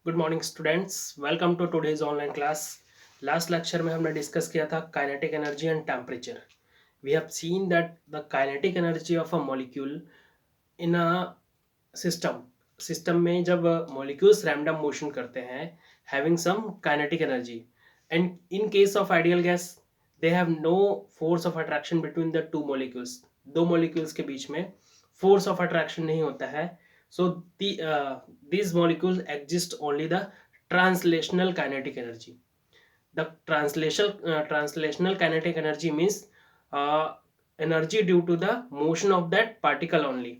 Good morning students, welcome to today's online class. Last lecture में हमने discuss किया था kinetic energy and temperature. We have seen that the kinetic energy of a molecule in a system system में जब molecules random motion करते हैं having some kinetic energy, and in case of ideal gas they have no force of attraction between the two molecules. दो molecules के बीच में force of attraction नहीं होता है। सो these molecules exist only the translational kinetic energy. The translational kinetic energy means energy due to the motion of that particle only,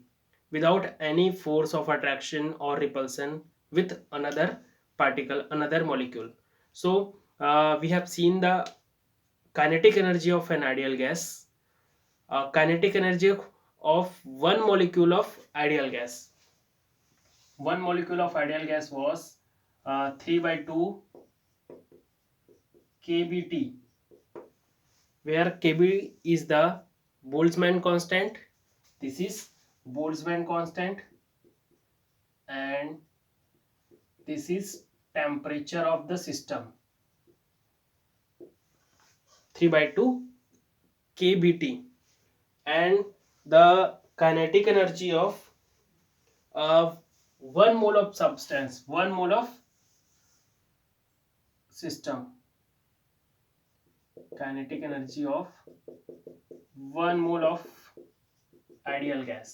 without any force of attraction or repulsion with another particle, another molecule. So we have seen the kinetic energy of an ideal gas, kinetic energy of one molecule of ideal gas. One molecule of ideal gas was 3 by 2 kBt, where kb is the Boltzmann constant. This is Boltzmann constant, and this is temperature of the system, 3 by 2 kBt. And the kinetic energy of 1 mole of substance, 1 mole of system, kinetic energy of 1 mole of ideal gas,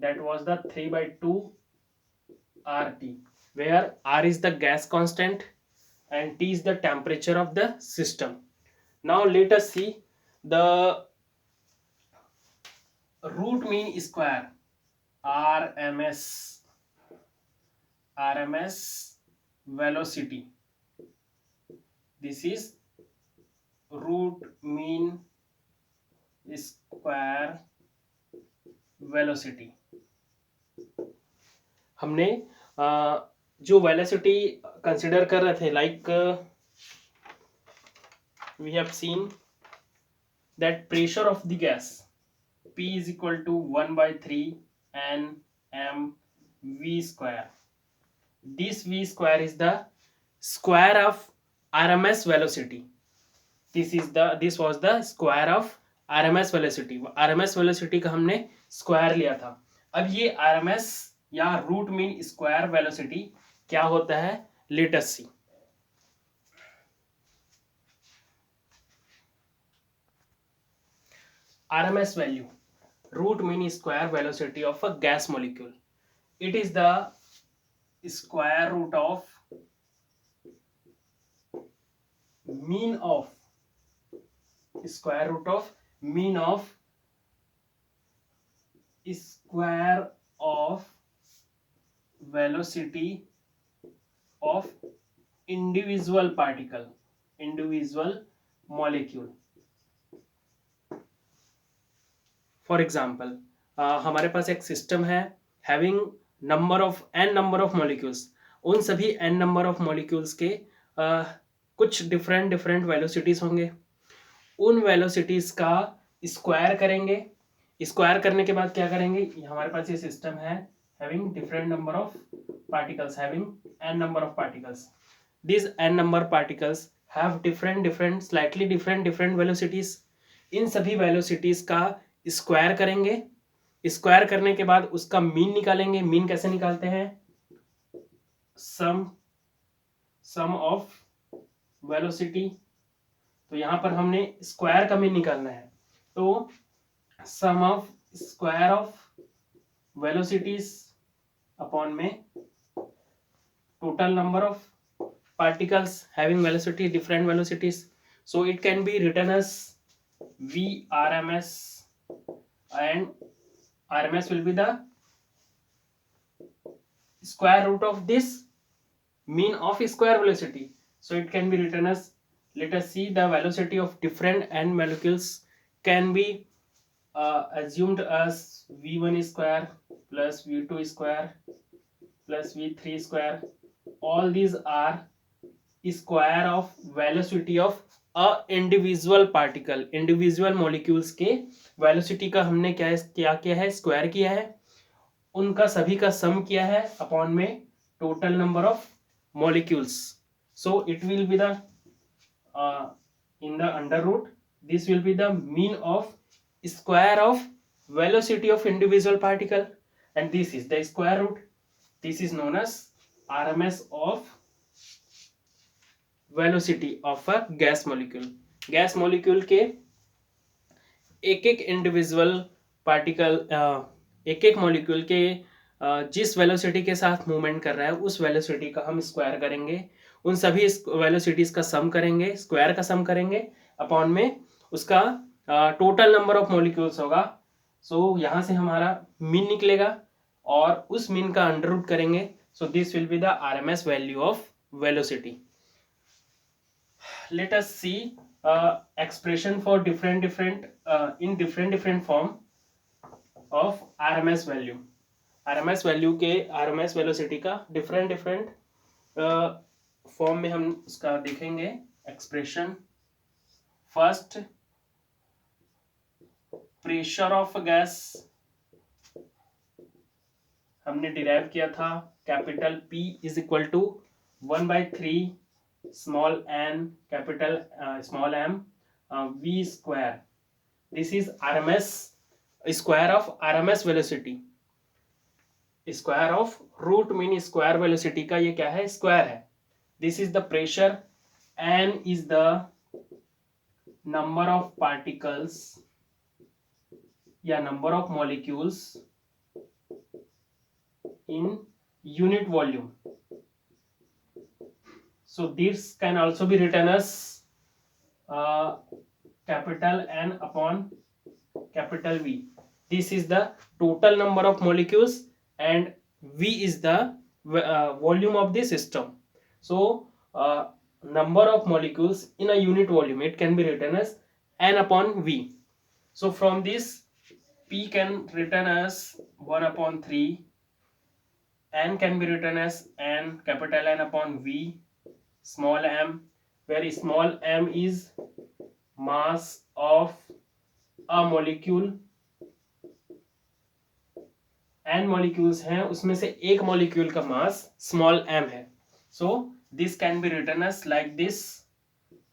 that was the 3 by 2 RT, where R is the gas constant and T is the temperature of the system. Now let us see the root mean square, RMS velocity. This is root mean square velocity. हमने जो velocity consider कर रहे थे, like we have seen that pressure of the gas P is equal to 1 by 3 n m v square. This v square is the square of RMS velocity. This was the square of RMS velocity. RMS velocity का हमने square लिया था. अब ये RMS या root mean square velocity क्या होता है, let us C. RMS value, root mean square velocity of a gas molecule. It is the square root of mean of square of velocity of individual particle, individual molecule. For example हमारे पास एक system है having n number of molecules. उन सभी n number of molecules के कुछ different velocities होंगे. उन velocities का स्क्वायर करेंगे. स्क्वायर करने के बाद क्या करेंगे, हमारे पास ये सिस्टम है having different number of particles, having n number of particles. This n number particles have different slightly different velocities. इन सभी वेलोसिटीज का स्क्वायर करेंगे. स्क्वायर करने के बाद उसका मीन निकालेंगे. मीन कैसे निकालते हैं, सम ऑफ वेलोसिटी. तो यहां पर हमने स्क्वायर का मीन निकालना है, तो sum of square of velocities upon में total number of particles having velocity, different velocities. So it can be written as VRMS, and RMS will be the square root of this mean of square velocity. So it can be written as, let us see, the velocity of different n molecules can be assumed as V1 square plus V2 square plus V3 square. All these are square of velocity of a individual particle. Individual molecules के velocity का हमने क्या किया है, square किया है. उनका सभी का सम किया है अपॉन में total number of molecules. So it will be the uh, in the under root, this will be the mean of square of velocity of individual particle, and this is the square root. This is known as RMS of velocity of a gas molecule. Gas molecule के एक एक individual particle, एक एक molecule के जिस velocity के साथ movement कर रहा है उस वेलोसिटी का हम स्क्वायर करेंगे, उन सभी वेलोसिटीज का सम करेंगे, स्क्वायर का सम करेंगे अपॉन में उसका टोटल नंबर ऑफ मॉलिक्यूल्स होगा. सो यहाँ से हमारा मीन निकलेगा और उस मीन का अंडर रूट करेंगे. So this will be the RMS value of velocity. Let us see expression for different in different form of RMS value. RMS value के RMS velocity का different फॉर्म में हम उसका देखेंगे expression. First, pressure of gas हमने derive किया था. Capital P is equal to 1/3 small n capital small m v square. This is RMS square of RMS velocity. Square of root mean square velocity का ये क्या है, square है. This is the pressure. n is the number of particles या number of molecules in unit volume. So this can also be written as capital N upon capital V. This is the total number of molecules and V is the volume of the system. So number of molecules in a unit volume, it can be written as N upon V. So from this P can written as 1/3, N can be written as N capital N upon V small m, where small m is mass of a molecule. n molecules हैं, उसमें से एक molecule का mass small m है. So this can be written as like this,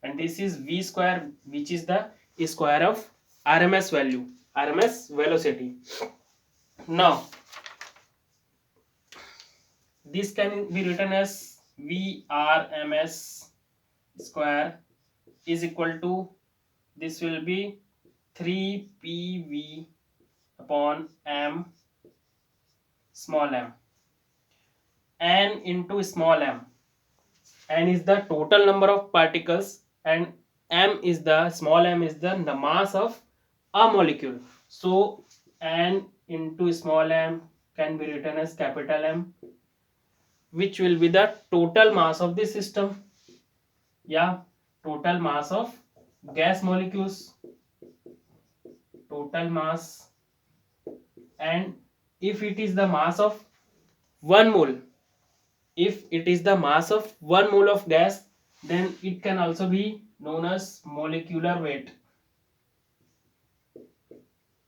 and this is v square, which is the square of RMS value, RMS velocity. Now this can be written as VRMS square is equal to, this will be 3PV upon m small m. N into small m. N is the total number of particles and m is the small m is the mass of a molecule. So N into small m can be written as capital M, which will be the total mass of the system. Yeah, total mass of gas molecules, total mass. And if it is the mass of 1 mole, if it is the mass of 1 mole of gas, then it can also be known as molecular weight.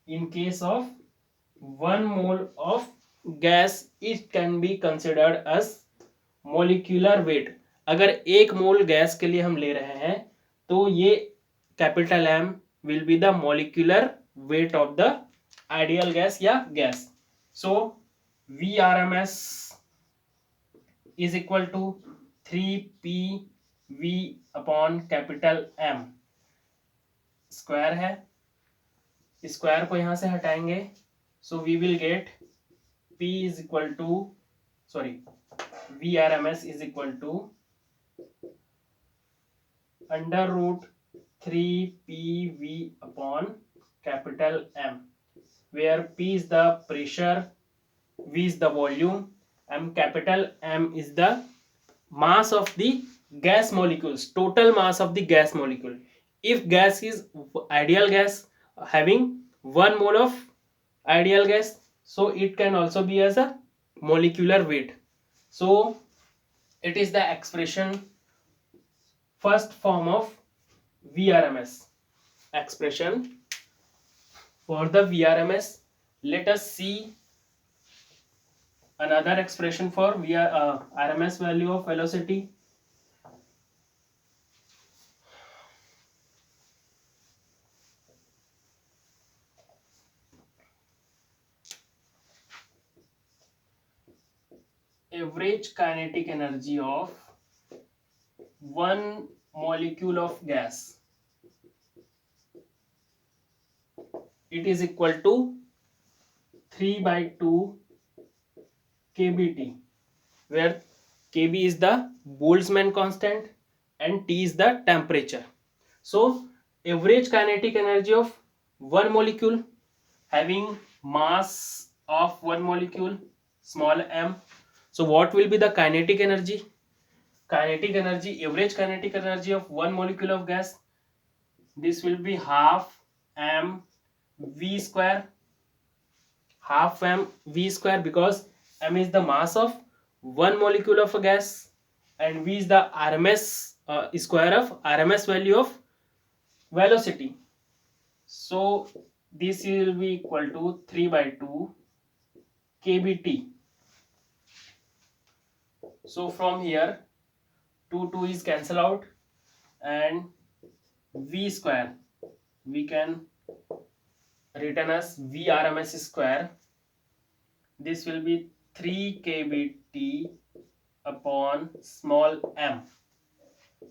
In case of 1 mole of gas it can be considered as molecular weight. अगर 1 मोल gas के लिए हम ले रहे हैं तो ये capital M will be the molecular weight of the ideal gas या gas. So VRMS is equal to 3PV upon capital M. Square है, स्क्वायर को यहां से हटाएंगे. So we will get P is equal to, sorry, VRMS is equal to under root 3PV upon capital M, where P is the pressure, V is the volume, capital M is the mass of the gas molecules, total mass of the gas molecule. If gas is ideal gas having 1 mole of ideal gas, so it can also be as a molecular weight. So it is the expression, first form of VRMS. Expression for the VRMS, let us see another expression for RMS value of velocity. Average kinetic energy of one molecule of gas, it is equal to 3 by 2 kBt, where kb is the Boltzmann constant and T is the temperature. So average kinetic energy of one molecule having mass of one molecule small m. So what will be the kinetic energy? Kinetic energy, average kinetic energy of one molecule of gas, this will be half m v square, half m v square, because m is the mass of one molecule of a gas and v is the RMS square of RMS value of velocity. So this will be equal to 3 by 2 kBt. So from here 2 is cancel out and v square we can written as v RMS square. This will be 3 kBt upon small m,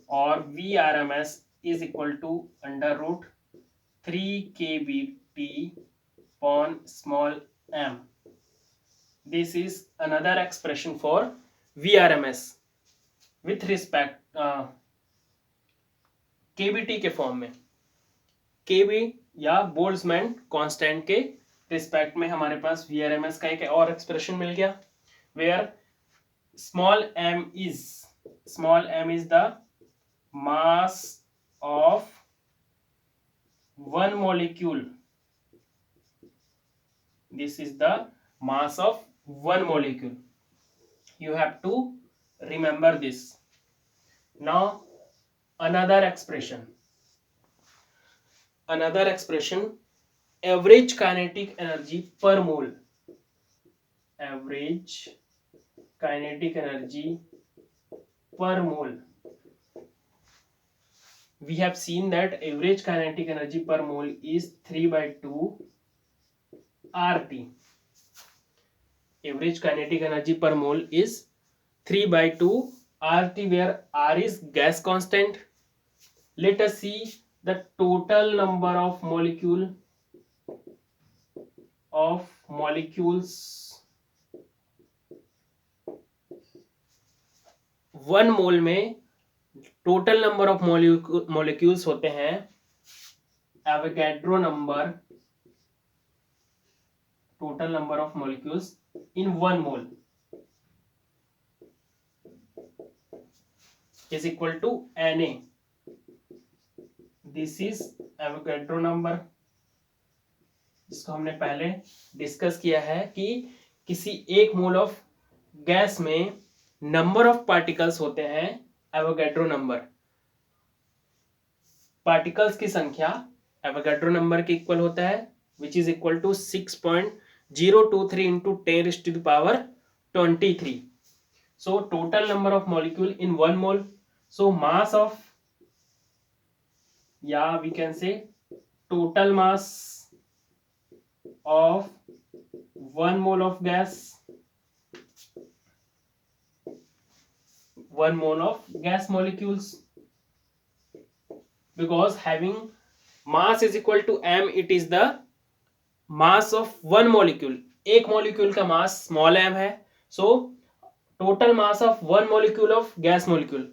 or v RMS is equal to under root 3 kBt upon small m. This is another expression for VRMS with respect KBT के form में. KB या Boltzmann constant के respect में हमारे पास VRMS का एक और expression मिल गया, where small m is the mass of one molecule. This is the mass of one molecule. You have to remember this. Now another expression, average kinetic energy per mole. Average kinetic energy per mole. We have seen that average kinetic energy per mole is 3 by 2 RT. Average kinetic energy per mole is 3 by 2 RT, where R is gas constant. Let us see the total number of molecules. One mole में total number of molecules होते हैं Avogadro number, total number of molecules in one mole is equal to Na. This is Avogadro number, जिसको हमने पहले discuss किया है कि किसी एक मोल ऑफ गैस में नंबर ऑफ पार्टिकल्स होते हैं एवोगैड्रो नंबर. पार्टिकल्स की संख्या एवोगैड्रो नंबर के इक्वल होता है, which is equal to 6.023 into 10⁻23. So total number of molecule in one mole. So mass of, yeah, we can say total mass of one mole of gas, one mole of gas molecules, because having mass is equal to m, it is the mass of one molecule. एक molecule का mass small m है. So total mass of one molecule of gas molecule,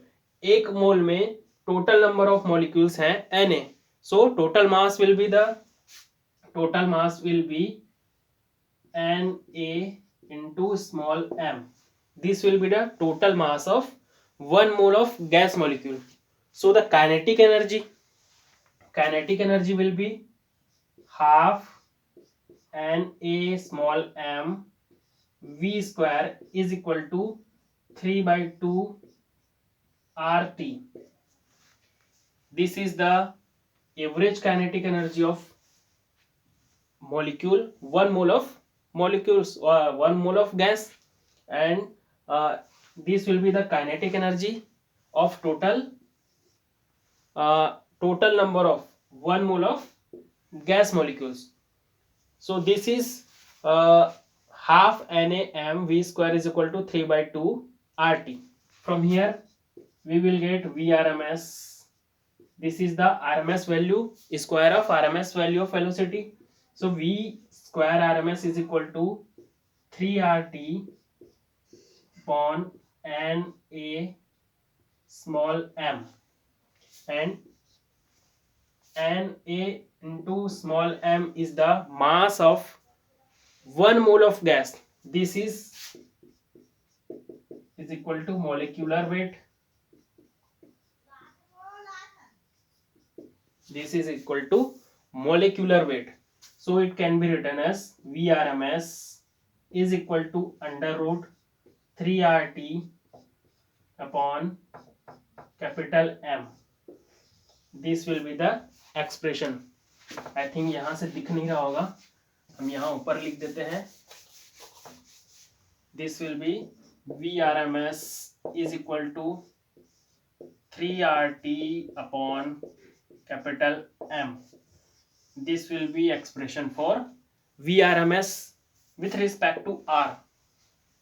एक मोल में total number of molecules हैं Na. So total mass will be Na into small m. This will be the total mass of one mole of gas molecule. So the kinetic energy will be half Na small m v square is equal to 3 by 2 RT. This is the average kinetic energy of molecule, one mole of molecules or one mole of gas. and this will be the kinetic energy of total number of 1 mole of gas molecules. So this is half NaM V square is equal to 3 by 2 RT. From here we will get Vrms. This is the RMS value, square of RMS value of velocity. So V square RMS is equal to 3 RT upon Na small m, and Na into small m is the mass of 1 mole of gas. This is equal to molecular weight. This is equal to molecular weight. So it can be written as Vrms is equal to under root 3 RT upon capital M. This will be the expression. I think यहाँ से दिख नहीं रहा होगा, हम यहाँ ऊपर लिख देते हैं. This will be Vrms is equal to 3 RT upon capital M. This will be expression for Vrms with respect to R,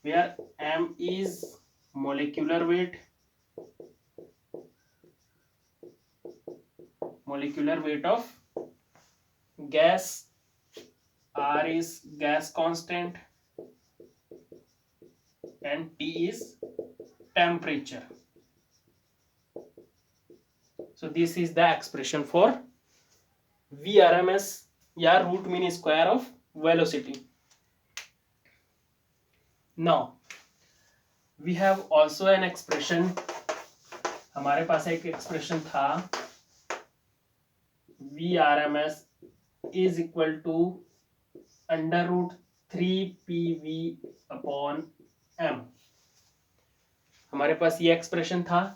where M is molecular weight of gas, R is gas constant, and T is temperature. So this is the expression for Vrms या root mean square of velocity. Now we have also an expression. हमारे पास एक expression था Vrms is equal to under root 3 PV upon M. हमारे पास ये expression था,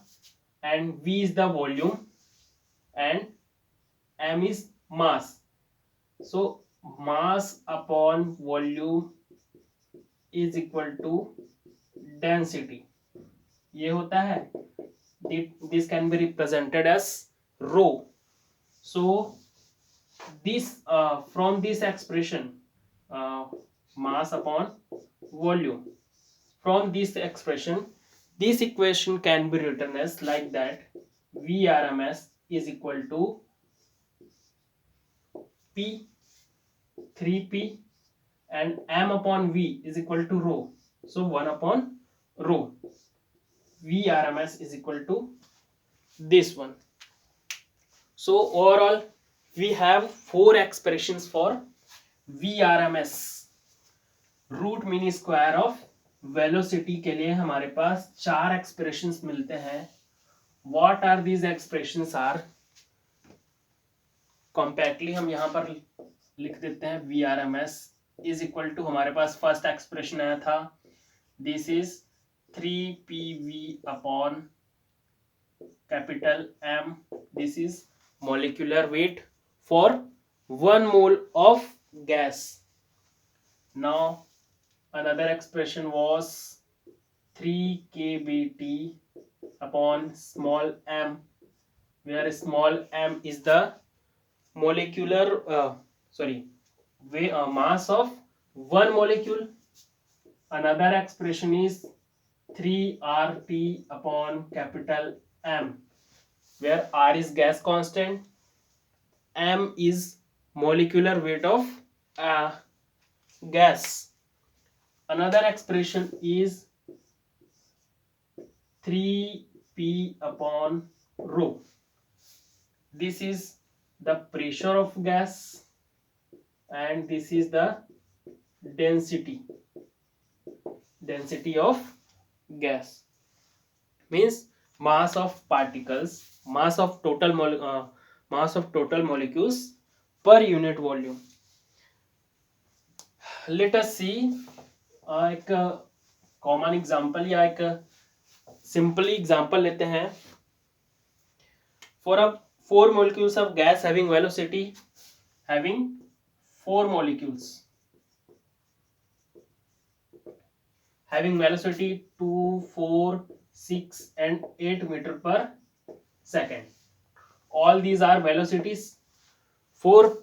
and V is the volume and M is mass. So mass upon volume is equal to density. ये होता है, this can be represented as rho. So this from this expression, mass upon volume, from this expression, this equation can be written as like that: Vrms is equal to P 3P and M upon V is equal to rho. So 1 upon rho. Vrms is equal to this one. So overall we have 4 expressions for Vrms. Root mean square of velocity के लिए हमारे पास 4 expressions मिलते हैं. What are these expressions are? Compactly हम यहाँ पर लिख देते हैं Vrms इज इक्वल टू, हमारे पास फर्स्ट एक्सप्रेशन आया था, this is 3PV upon capital M. This is molecular weight for 1 mole of gas. Now another expression was 3kBt upon small m, where small m is the molecular mass of 1 molecule. Another expression is 3RT upon capital M, where R is gas constant, M is molecular weight of gas. Another expression is 3P upon rho. This is the pressure of gas and this is the density of gas. Means mass of particles, mass of total molecules per unit volume. Let us see एक common example या एक simply example लेते हैं. For 4 molecules of gas having velocity, having 4 molecules having velocity 2, 4, 6 and 8 meter per second. All these are velocities. Four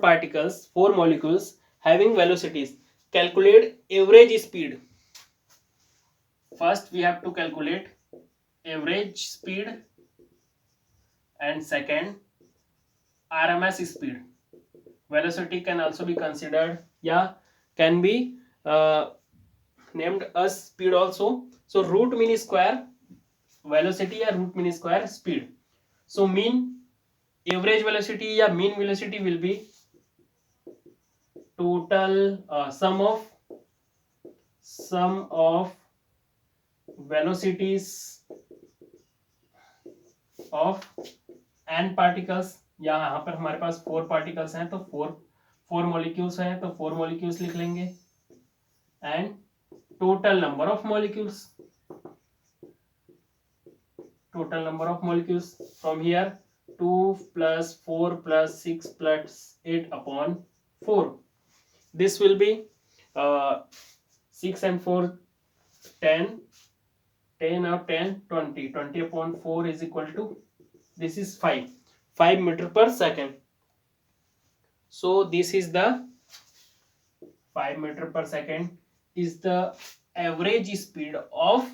particles, four molecules having velocities. Calculate average speed. First we have to calculate average speed, and second RMS speed. Velocity can also be considered, yeah, can be uh, named as speed also. So root mean square velocity या root mean square speed. So mean average velocity या mean velocity will be total sum of velocities of n particles. यहाँ पर हमारे पास 4 particles हैं, तो 4 molecules हैं, तो 4 molecules लिख लेंगे, and total number of molecules from here 2 plus 4 plus 6 plus 8 upon 4. This will be 6 and 4 10, 10 of 10 20, 20 upon 4 is equal to, this is 5 meter per second. So this is the 5 meter per second is the average speed of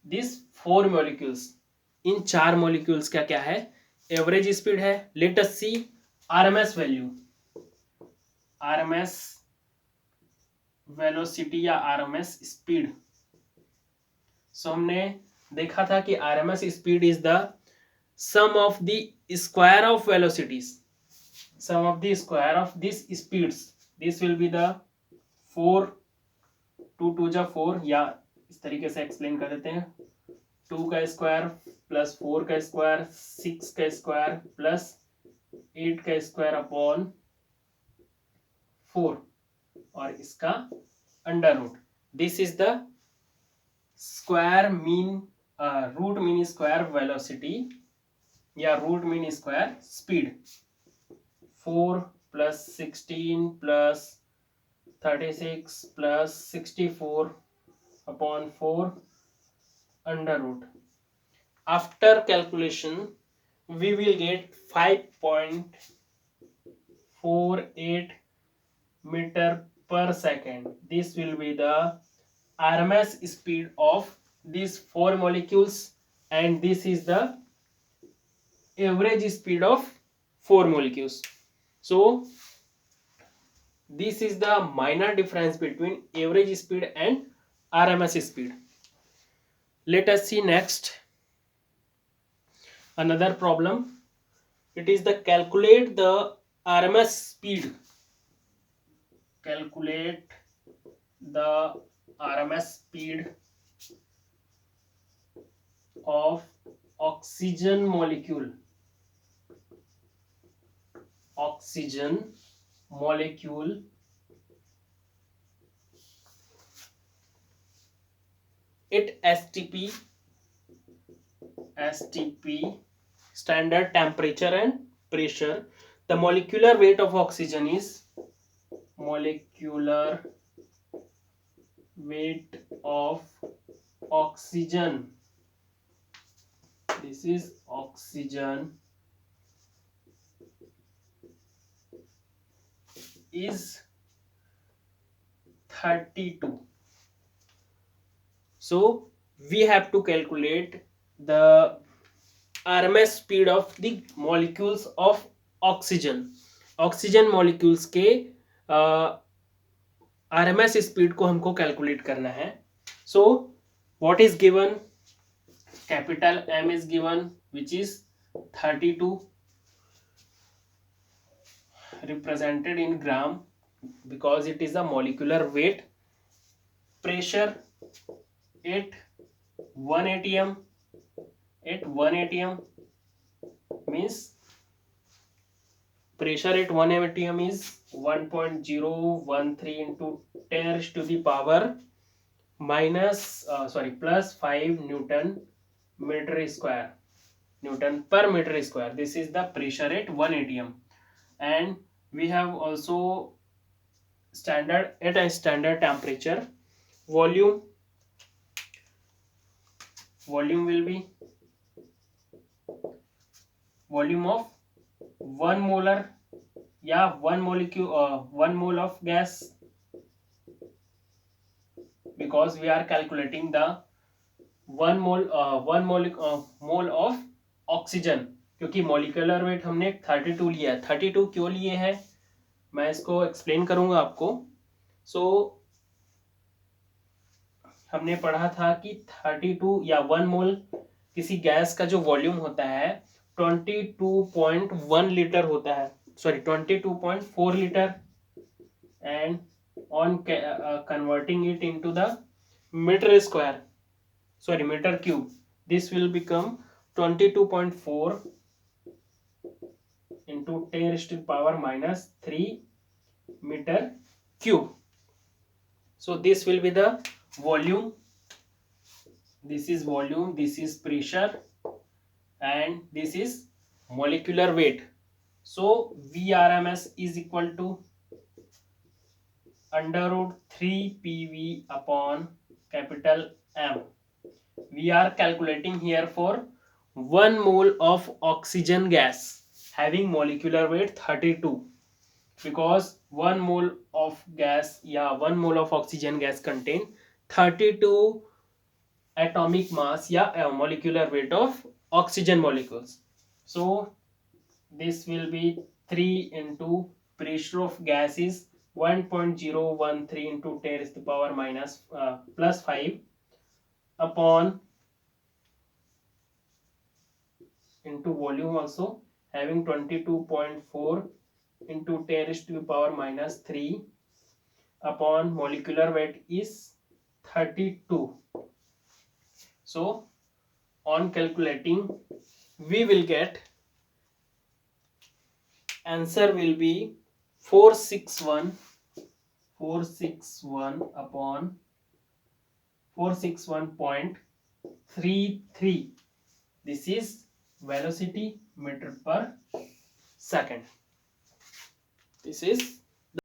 these 4 molecules. In 4 molecules का क्या है, average speed है. Let us see RMS value, RMS velocity या RMS speed. So हमने देखा था कि RMS speed is the sum of the square of velocities, sum of the square of this speeds. This will be the 4 2 2 जा 4, या इस तरीके से एक्सप्लेन कर देते हैं, 2 का स्क्वायर प्लस 4 का स्क्वायर 6 का स्क्वायर प्लस 8 का स्क्वायर अपॉन 4 और इसका under root. This is the square mean root mean square velocity या root mean square speed. 4 plus 16 plus 36 plus 64 upon 4 under root. After calculation we will get 5.48 meter per second. This will be the RMS speed of these 4 molecules, and this is the average speed of 4 molecules. So this is the minor difference between average speed and RMS speed. Let us see next another problem. It is the calculate the RMS speed. Calculate the RMS speed of oxygen molecule. Oxygen molecule at STP standard temperature and pressure. The molecular weight of oxygen is molecular weight of oxygen. This is oxygen is 32. So we have to calculate the RMS speed of the molecules of oxygen. Oxygen molecules के RMS speed को हमको calculate करना है. So what is given? Capital M is given, which is 32 represented in gram because it is the molecular weight. Pressure at 1 atm, at 1 atm means pressure at 1 atm is 1.013 into 10 raised to the power plus 5 Newton meter square, Newton per meter square. This is the pressure at 1 atm. And we have also standard temperature, volume will be volume of 1 molar या 1 molecule 1 mole of gas, because we are calculating the 1 mole of oxygen, क्योंकि molecular weight हमने 32 लिया है। 32 क्यों लिए हैं मैं इसको एक्सप्लेन करूंगा आपको। सो हमने पढ़ा था कि 32 या 1 मोल किसी गैस का जो वॉल्यूम होता है 22.1 लीटर होता है, sorry 22.4 litre, and on converting it into the meter square, sorry meter cube, this will become 22.4 into 10 raised to the power minus 3 meter cube. So this will be the volume, this is volume, this is pressure, and this is molecular weight. So VRMS is equal to under root 3 PV upon capital M. We are calculating here for 1 mole of oxygen gas having molecular weight 32, because 1 mole of gas या 1 mole of oxygen gas contain 32 atomic mass या molecular weight of oxygen molecules. So this will be 3 into pressure of gas is 1.013 into 10 raised to the power minus plus 5 upon into volume also having 22.4 into 10 raised to the power minus 3 upon molecular weight is 32. So on calculating we will get answer will be 461 upon 461.33. This is velocity meter per second. This is